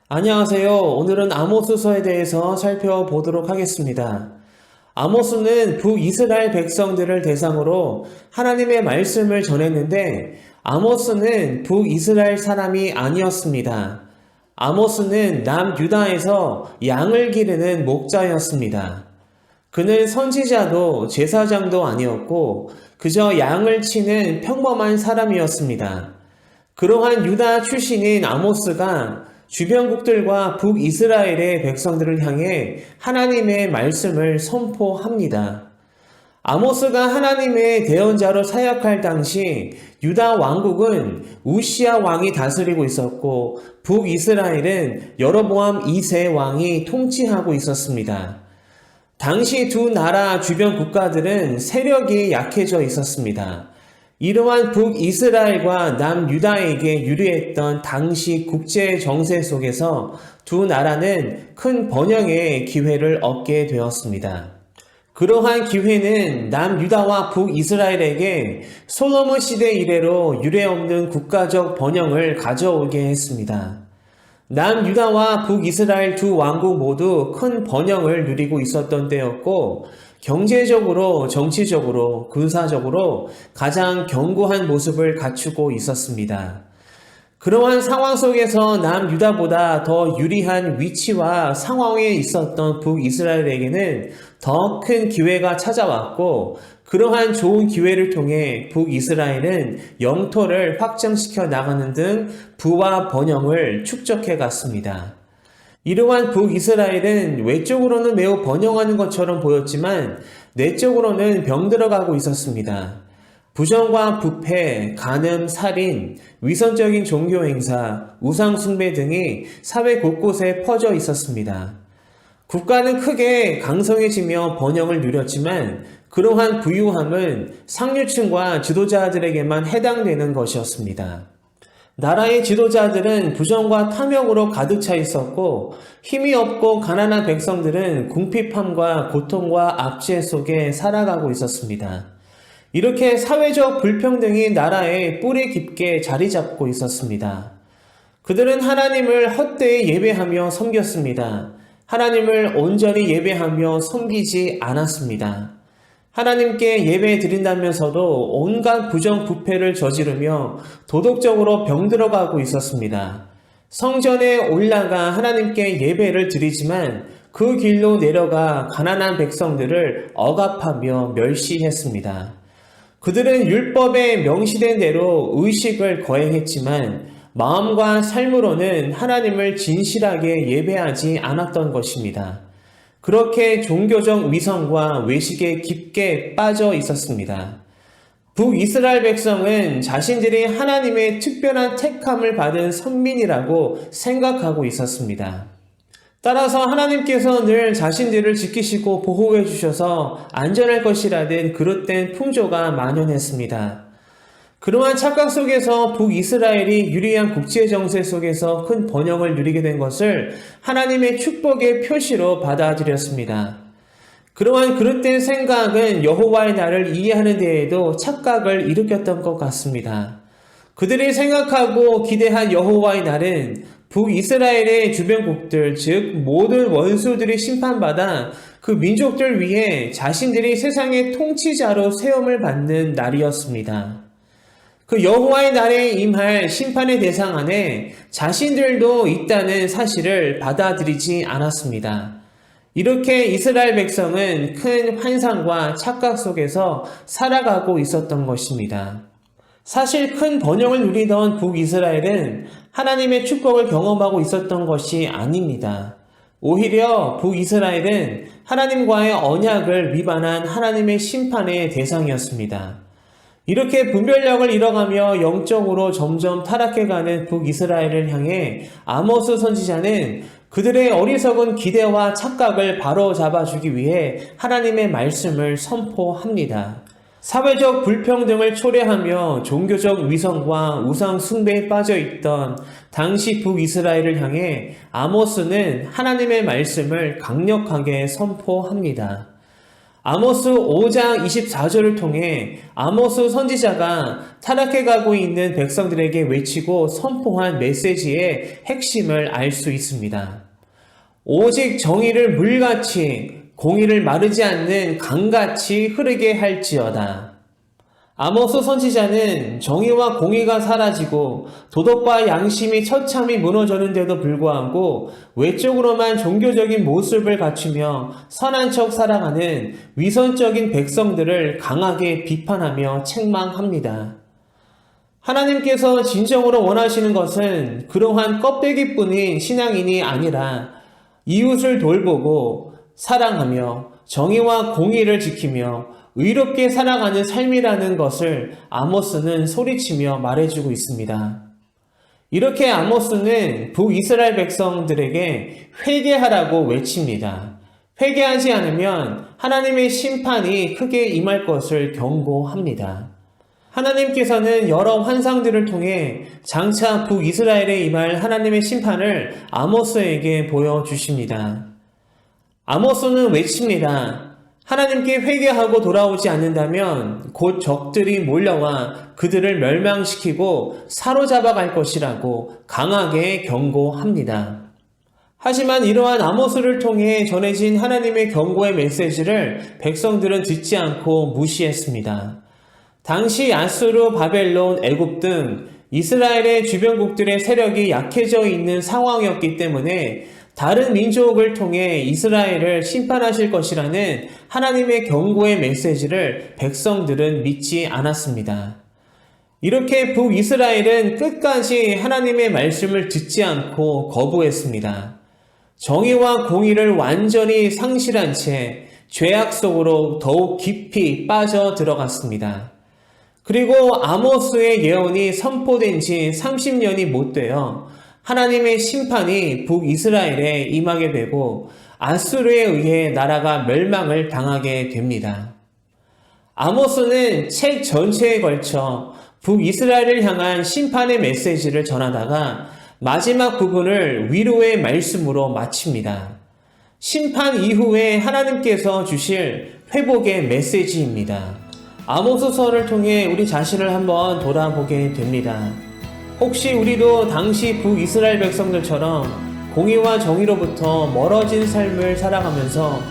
안녕하세요. 오늘은 아모스서에 대해서 살펴보도록 하겠습니다. 아모스는 북이스라엘 백성들을 대상으로 하나님의 말씀을 전했는데 아모스는 북이스라엘 사람이 아니었습니다. 아모스는 남유다에서 양을 기르는 목자였습니다. 그는 선지자도 제사장도 아니었고 그저 양을 치는 평범한 사람이었습니다. 그러한 유다 출신인 아모스가 주변국들과 북이스라엘의 백성들을 향해 하나님의 말씀을 선포합니다. 아모스가 하나님의 대언자로 사역할 당시 유다 왕국은 우시야 왕이 다스리고 있었고 북이스라엘은 여로보암 2세 왕이 통치하고 있었습니다. 당시 두 나라 주변 국가들은 세력이 약해져 있었습니다. 이러한 북이스라엘과 남유다에게 유리했던 당시 국제 정세 속에서 두 나라는 큰 번영의 기회를 얻게 되었습니다. 그러한 기회는 남유다와 북이스라엘에게 솔로몬 시대 이래로 유례없는 국가적 번영을 가져오게 했습니다. 남유다와 북이스라엘 두 왕국 모두 큰 번영을 누리고 있었던 때였고 경제적으로, 정치적으로, 군사적으로 가장 견고한 모습을 갖추고 있었습니다. 그러한 상황 속에서 남유다보다 더 유리한 위치와 상황에 있었던 북이스라엘에게는 더 큰 기회가 찾아왔고 그러한 좋은 기회를 통해 북이스라엘은 영토를 확장시켜 나가는 등 부와 번영을 축적해 갔습니다. 이러한 북이스라엘은 외적으로는 매우 번영하는 것처럼 보였지만 내적으로는 병들어가고 있었습니다. 부정과 부패, 간음, 살인, 위선적인 종교 행사, 우상 숭배 등이 사회 곳곳에 퍼져 있었습니다. 국가는 크게 강성해지며 번영을 누렸지만 그러한 부유함은 상류층과 지도자들에게만 해당되는 것이었습니다. 나라의 지도자들은 부정과 탐욕으로 가득 차 있었고 힘이 없고 가난한 백성들은 궁핍함과 고통과 압제 속에 살아가고 있었습니다. 이렇게 사회적 불평등이 나라에 뿌리 깊게 자리 잡고 있었습니다. 그들은 하나님을 헛되이 예배하며 섬겼습니다. 하나님을 온전히 예배하며 섬기지 않았습니다. 하나님께 예배 드린다면서도 온갖 부정부패를 저지르며 도덕적으로 병들어가고 있었습니다. 성전에 올라가 하나님께 예배를 드리지만 그 길로 내려가 가난한 백성들을 억압하며 멸시했습니다. 그들은 율법에 명시된 대로 의식을 거행했지만 마음과 삶으로는 하나님을 진실하게 예배하지 않았던 것입니다. 그렇게 종교적 위선과 외식에 깊게 빠져 있었습니다. 북이스라엘 백성은 자신들이 하나님의 특별한 택함을 받은 선민이라고 생각하고 있었습니다. 따라서 하나님께서 늘 자신들을 지키시고 보호해 주셔서 안전할 것이라는 그릇된 풍조가 만연했습니다. 그러한 착각 속에서 북이스라엘이 유리한 국제 정세 속에서 큰 번영을 누리게 된 것을 하나님의 축복의 표시로 받아들였습니다. 그러한 그릇된 생각은 여호와의 날을 이해하는 데에도 착각을 일으켰던 것 같습니다. 그들이 생각하고 기대한 여호와의 날은 북이스라엘의 주변국들, 즉 모든 원수들이 심판받아 그 민족들 위해 자신들이 세상의 통치자로 세움을 받는 날이었습니다. 그 여호와의 날에 임할 심판의 대상 안에 자신들도 있다는 사실을 받아들이지 않았습니다. 이렇게 이스라엘 백성은 큰 환상과 착각 속에서 살아가고 있었던 것입니다. 사실 큰 번영을 누리던 북이스라엘은 하나님의 축복을 경험하고 있었던 것이 아닙니다. 오히려 북이스라엘은 하나님과의 언약을 위반한 하나님의 심판의 대상이었습니다. 이렇게 분별력을 잃어가며 영적으로 점점 타락해가는 북이스라엘을 향해 아모스 선지자는 그들의 어리석은 기대와 착각을 바로잡아주기 위해 하나님의 말씀을 선포합니다. 사회적 불평등을 초래하며 종교적 위선과 우상 숭배에 빠져있던 당시 북이스라엘을 향해 아모스는 하나님의 말씀을 강력하게 선포합니다. 아모스 5장 24절을 통해 아모스 선지자가 타락해가고 있는 백성들에게 외치고 선포한 메시지의 핵심을 알 수 있습니다. 오직 정의를 물같이 공의를 마르지 않는 강같이 흐르게 할지어다. 아모스 선지자는 정의와 공의가 사라지고 도덕과 양심이 처참히 무너졌는데도 불구하고 외적으로만 종교적인 모습을 갖추며 선한 척 살아가는 위선적인 백성들을 강하게 비판하며 책망합니다. 하나님께서 진정으로 원하시는 것은 그러한 껍데기뿐인 신앙인이 아니라 이웃을 돌보고 사랑하며 정의와 공의를 지키며 의롭게 살아가는 삶이라는 것을 아모스는 소리치며 말해주고 있습니다. 이렇게 아모스는 북이스라엘 백성들에게 회개하라고 외칩니다. 회개하지 않으면 하나님의 심판이 크게 임할 것을 경고합니다. 하나님께서는 여러 환상들을 통해 장차 북이스라엘에 임할 하나님의 심판을 아모스에게 보여주십니다. 아모스는 외칩니다. 하나님께 회개하고 돌아오지 않는다면 곧 적들이 몰려와 그들을 멸망시키고 사로잡아 갈 것이라고 강하게 경고합니다. 하지만 이러한 아모스를 통해 전해진 하나님의 경고의 메시지를 백성들은 듣지 않고 무시했습니다. 당시 아수르, 바벨론, 애굽 등 이스라엘의 주변국들의 세력이 약해져 있는 상황이었기 때문에 다른 민족을 통해 이스라엘을 심판하실 것이라는 하나님의 경고의 메시지를 백성들은 믿지 않았습니다. 이렇게 북이스라엘은 끝까지 하나님의 말씀을 듣지 않고 거부했습니다. 정의와 공의를 완전히 상실한 채 죄악 속으로 더욱 깊이 빠져 들어갔습니다. 그리고 아모스의 예언이 선포된 지 30년이 못 되어 하나님의 심판이 북이스라엘에 임하게 되고 아수르에 의해 나라가 멸망을 당하게 됩니다. 아모스는 책 전체에 걸쳐 북이스라엘을 향한 심판의 메시지를 전하다가 마지막 부분을 위로의 말씀으로 마칩니다. 심판 이후에 하나님께서 주실 회복의 메시지입니다. 아모스서를 통해 우리 자신을 한번 돌아보게 됩니다. 혹시 우리도 당시 북이스라엘 백성들처럼 공의와 정의로부터 멀어진 삶을 살아가면서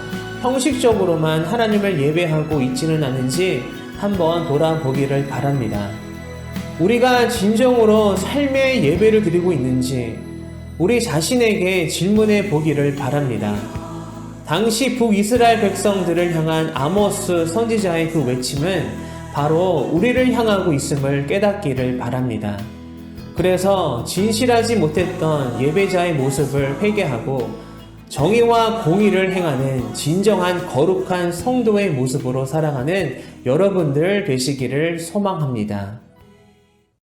형식적으로만 하나님을 예배하고 있지는 않은지 한번 돌아보기를 바랍니다. 우리가 진정으로 삶의 예배를 드리고 있는지 우리 자신에게 질문해 보기를 바랍니다. 당시 북이스라엘 백성들을 향한 아모스 선지자의 그 외침은 바로 우리를 향하고 있음을 깨닫기를 바랍니다. 그래서 진실하지 못했던 예배자의 모습을 회개하고 정의와 공의를 행하는 진정한 거룩한 성도의 모습으로 살아가는 여러분들 되시기를 소망합니다.